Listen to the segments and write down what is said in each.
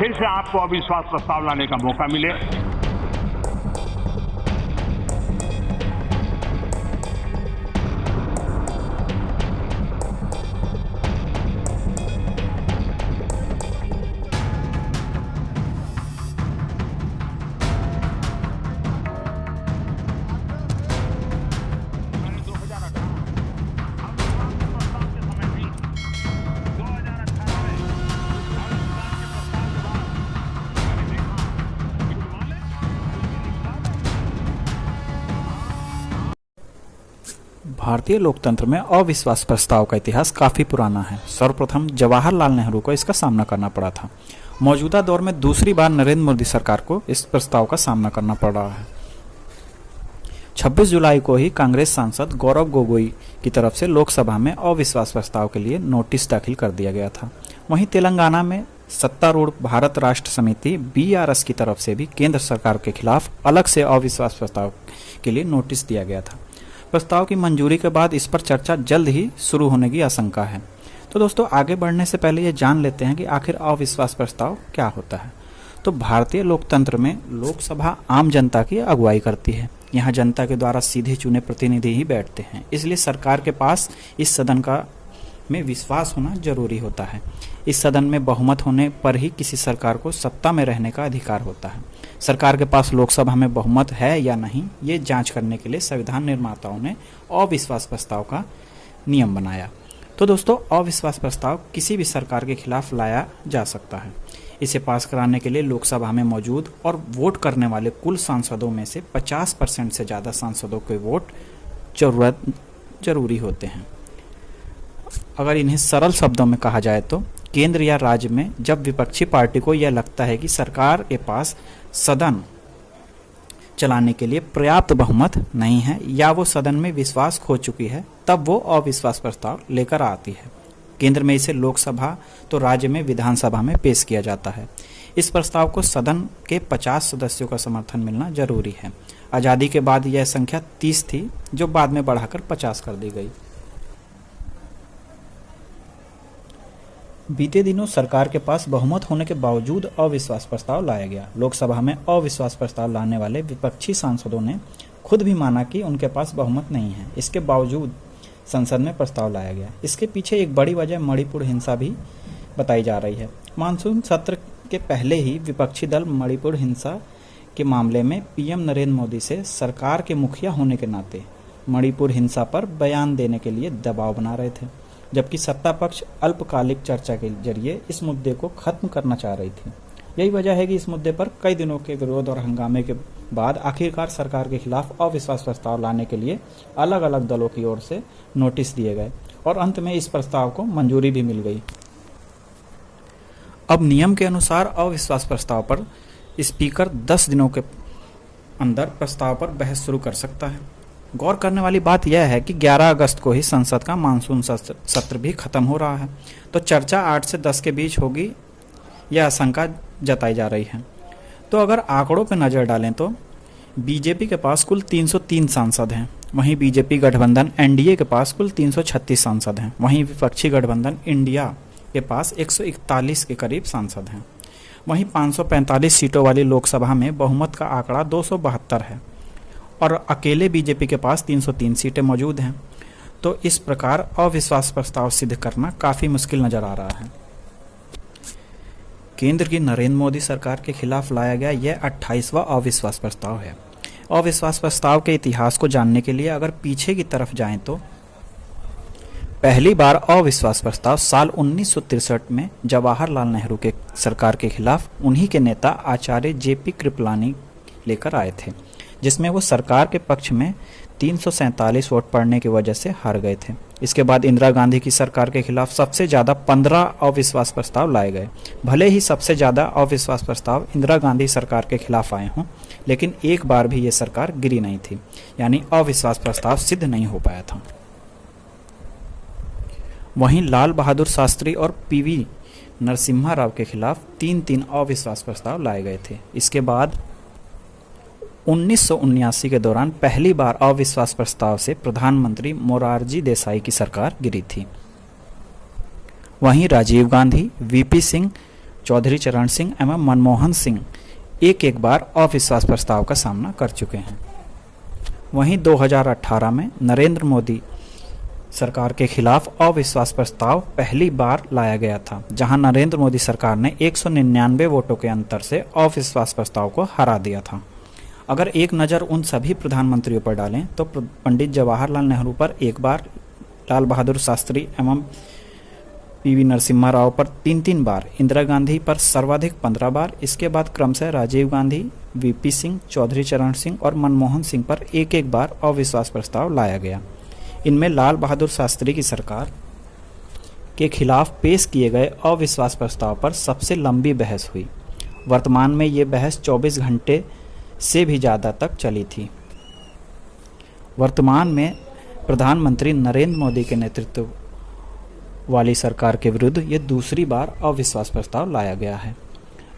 फिर से आपको अविश्वास प्रस्ताव लाने का मौका मिले। भारतीय लोकतंत्र में अविश्वास प्रस्ताव का इतिहास काफी पुराना है। सर्वप्रथम जवाहरलाल नेहरू को इसका सामना करना पड़ा था। मौजूदा दौर में दूसरी बार नरेंद्र मोदी सरकार को इस प्रस्ताव का सामना करना पड़ रहा है। 26 जुलाई को ही कांग्रेस सांसद गौरव गोगोई की तरफ से लोकसभा में अविश्वास प्रस्ताव के लिए नोटिस दाखिल कर दिया गया था। वहीं तेलंगाना में सत्तारूढ़ भारत राष्ट्र समिति BRS की तरफ से भी केंद्र सरकार के खिलाफ अलग से अविश्वास प्रस्ताव के लिए नोटिस दिया गया था। प्रस्ताव की मंजूरी के बाद इस पर चर्चा जल्द ही शुरू होने की आशंका है। तो दोस्तों, आगे बढ़ने से पहले ये जान लेते हैं कि आखिर अविश्वास प्रस्ताव क्या होता है। तो भारतीय लोकतंत्र में लोकसभा आम जनता की अगुवाई करती है। यहाँ जनता के द्वारा सीधे चुने प्रतिनिधि ही बैठते हैं, इसलिए सरकार के पास इस सदन का में विश्वास होना जरूरी होता है। इस सदन में बहुमत होने पर ही किसी सरकार को सत्ता में रहने का अधिकार होता है। सरकार के पास लोकसभा में बहुमत है या नहीं, ये जांच करने के लिए संविधान निर्माताओं ने अविश्वास प्रस्ताव का नियम बनाया। तो दोस्तों, अविश्वास प्रस्ताव किसी भी सरकार के खिलाफ लाया जा सकता है। इसे पास कराने के लिए लोकसभा में मौजूद और वोट करने वाले कुल सांसदों में से 50% से ज़्यादा सांसदों के वोट जरूरी होते हैं। अगर इन्हें सरल शब्दों में कहा जाए तो केंद्र या राज्य में जब विपक्षी पार्टी को यह लगता है कि सरकार के पास सदन चलाने के लिए पर्याप्त बहुमत नहीं है या वो सदन में विश्वास खो चुकी है, तब वो अविश्वास प्रस्ताव लेकर आती है। केंद्र में इसे लोकसभा तो राज्य में विधानसभा में पेश किया जाता है। इस प्रस्ताव को सदन के 50 सदस्यों का समर्थन मिलना जरूरी है। आज़ादी के बाद यह संख्या 30 थी, जो बाद में बढ़ाकर 50 कर दी गई। बीते दिनों सरकार के पास बहुमत होने के बावजूद अविश्वास प्रस्ताव लाया गया। लोकसभा में अविश्वास प्रस्ताव लाने वाले विपक्षी सांसदों ने खुद भी माना कि उनके पास बहुमत नहीं है। इसके बावजूद संसद में प्रस्ताव लाया गया। इसके पीछे एक बड़ी वजह मणिपुर हिंसा भी बताई जा रही है। मानसून सत्र के पहले ही विपक्षी दल मणिपुर हिंसा के मामले में PM नरेंद्र मोदी से सरकार के मुखिया होने के नाते मणिपुर हिंसा पर बयान देने के लिए दबाव बना रहे थे, जबकि सत्ता पक्ष अल्पकालिक चर्चा के जरिए इस मुद्दे को खत्म करना चाह रही थी। यही वजह है कि इस मुद्दे पर कई दिनों के विरोध और हंगामे के बाद आखिरकार सरकार के खिलाफ अविश्वास प्रस्ताव लाने के लिए अलग अलग दलों की ओर से नोटिस दिए गए और अंत में इस प्रस्ताव को मंजूरी भी मिल गई। अब नियम के अनुसार अविश्वास प्रस्ताव पर स्पीकर 10 दिनों के अंदर प्रस्ताव पर बहस शुरू कर सकता है। गौर करने वाली बात यह है कि 11 अगस्त को ही संसद का मानसून सत्र भी खत्म हो रहा है, तो चर्चा 8 से 10 के बीच होगी, यह आशंका जताई जा रही है। तो अगर आंकड़ों पर नज़र डालें तो बीजेपी के पास कुल 303 सांसद हैं, वहीं बीजेपी गठबंधन NDA के पास कुल 336 सांसद हैं, वहीं विपक्षी गठबंधन इंडिया के पास 141 के करीब सांसद हैं। वहीं 545 सीटों वाली लोकसभा में बहुमत का आंकड़ा 272 है और अकेले बीजेपी के पास 303 सीटें मौजूद हैं। तो इस प्रकार अविश्वास प्रस्ताव सिद्ध करना काफ़ी मुश्किल नज़र आ रहा है। केंद्र की नरेंद्र मोदी सरकार के खिलाफ लाया गया यह 28वां अविश्वास प्रस्ताव है। अविश्वास प्रस्ताव के इतिहास को जानने के लिए अगर पीछे की तरफ जाएं तो पहली बार अविश्वास प्रस्ताव साल 1963 में जवाहरलाल नेहरू के सरकार के खिलाफ उन्हीं के नेता आचार्य JP कृपलानी लेकर आए थे, जिसमें वो सरकार के पक्ष में 347 वोट पड़ने की वजह से हार गए थे। इसके बाद इंदिरा गांधी की सरकार के खिलाफ सबसे ज़्यादा 15 अविश्वास प्रस्ताव लाए गए। भले ही सबसे ज़्यादा अविश्वास प्रस्ताव इंदिरा गांधी सरकार के खिलाफ आए हों, लेकिन एक बार भी ये सरकार गिरी नहीं थी, यानी अविश्वास प्रस्ताव सिद्ध नहीं हो पाया था। वहीं लाल बहादुर शास्त्री और PV नरसिम्हा राव के खिलाफ 3 अविश्वास प्रस्ताव लाए गए थे। इसके बाद 1979 के दौरान पहली बार अविश्वास प्रस्ताव से प्रधानमंत्री मोरारजी देसाई की सरकार गिरी थी। वहीं राजीव गांधी, VP सिंह, चौधरी चरण सिंह एवं मनमोहन सिंह एक एक बार अविश्वास प्रस्ताव का सामना कर चुके हैं। वहीं 2018 में नरेंद्र मोदी सरकार के खिलाफ अविश्वास प्रस्ताव पहली बार लाया गया था, जहां नरेंद्र मोदी सरकार ने 199 वोटों के अंतर से अविश्वास प्रस्ताव को हरा दिया था। अगर एक नज़र उन सभी प्रधानमंत्रियों पर डालें तो पंडित जवाहरलाल नेहरू पर एक बार, लाल बहादुर शास्त्री एवं पीवी नरसिम्हा राव पर 3 बार, इंदिरा गांधी पर सर्वाधिक 15 बार, इसके बाद क्रमशः राजीव गांधी, वीपी सिंह, चौधरी चरण सिंह और मनमोहन सिंह पर एक एक बार अविश्वास प्रस्ताव लाया गया। इनमें लाल बहादुर शास्त्री की सरकार के खिलाफ पेश किए गए अविश्वास प्रस्ताव पर सबसे लंबी बहस हुई। वर्तमान में ये बहस 24 घंटे से भी ज़्यादा तक चली थी। वर्तमान में प्रधानमंत्री नरेंद्र मोदी के नेतृत्व वाली सरकार के विरुद्ध ये दूसरी बार अविश्वास प्रस्ताव लाया गया है।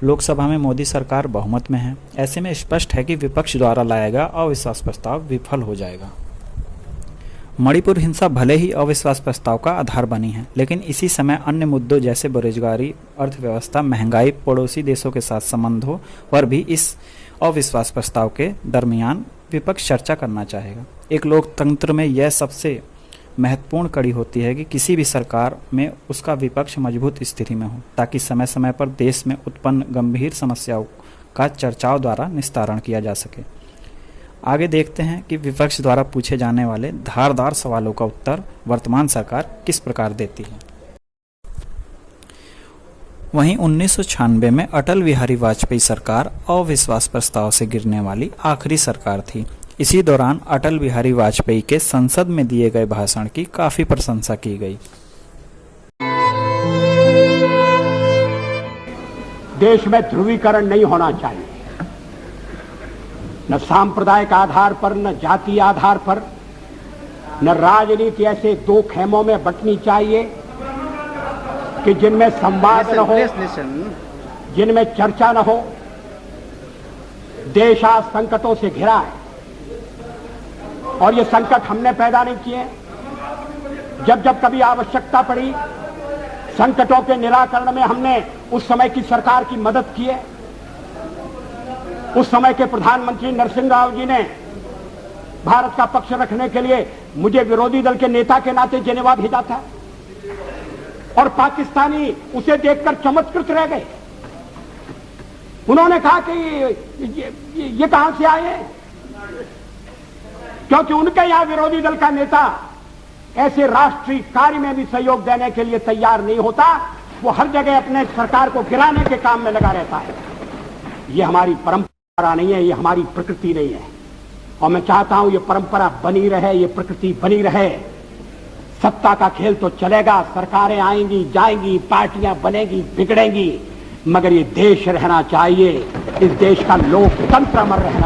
लोकसभा में मोदी सरकार बहुमत में है। ऐसे में स्पष्ट है कि विपक्ष द्वारा लाया गया अविश्वास प्रस्ताव विफल हो जाएगा। मणिपुर हिंसा भले ही अविश्वास प्रस्ताव का आधार बनी है, लेकिन इसी समय अन्य मुद्दों जैसे बेरोजगारी, अर्थव्यवस्था, महंगाई, पड़ोसी देशों के साथ संबंधों पर भी इस अविश्वास प्रस्ताव के दरमियान विपक्ष चर्चा करना चाहेगा। एक लोकतंत्र में यह सबसे महत्वपूर्ण कड़ी होती है कि किसी भी सरकार में उसका विपक्ष मजबूत स्थिति में हो, ताकि समय समय पर देश में उत्पन्न गंभीर समस्याओं का चर्चाओं द्वारा निस्तारण किया जा सके। आगे देखते हैं कि विपक्ष द्वारा पूछे जाने वाले धारदार सवालों का उत्तर वर्तमान सरकार किस प्रकार देती है। वहीं 1996 में अटल बिहारी वाजपेयी सरकार अविश्वास प्रस्ताव से गिरने वाली आखिरी सरकार थी। इसी दौरान अटल बिहारी वाजपेयी के संसद में दिए गए भाषण की काफी प्रशंसा की गई। देश में ध्रुवीकरण नहीं होना चाहिए, न सांप्रदायिक आधार पर, न जातीय आधार पर, न राजनीति ऐसे दो खेमों में बंटनी चाहिए कि जिनमें संवाद न हो, जिनमें चर्चा न हो। देश आज संकटों से घिरा है और ये संकट हमने पैदा नहीं किए। जब जब कभी आवश्यकता पड़ी, संकटों के निराकरण में हमने उस समय की सरकार की मदद की है। उस समय के प्रधानमंत्री नरसिंह राव जी ने भारत का पक्ष रखने के लिए मुझे विरोधी दल के नेता के नाते जेनेवा भेजा था और पाकिस्तानी उसे देखकर चमत्कृत रह गए। उन्होंने कहा कि ये कहां से आए हैं, क्योंकि उनके यहां विरोधी दल का नेता ऐसे राष्ट्रीय कार्य में भी सहयोग देने के लिए तैयार नहीं होता। वो हर जगह अपने सरकार को गिराने के काम में लगा रहता है। ये हमारी परंपरा नहीं है, ये हमारी प्रकृति नहीं है और मैं चाहता हूं ये परंपरा बनी रहे, ये प्रकृति बनी रहे। सत्ता का खेल तो चलेगा, सरकारें आएंगी जाएंगी, पार्टियां बनेगी बिगड़ेंगी, मगर ये देश रहना चाहिए। इस देश का लोकतंत्र अमर रहना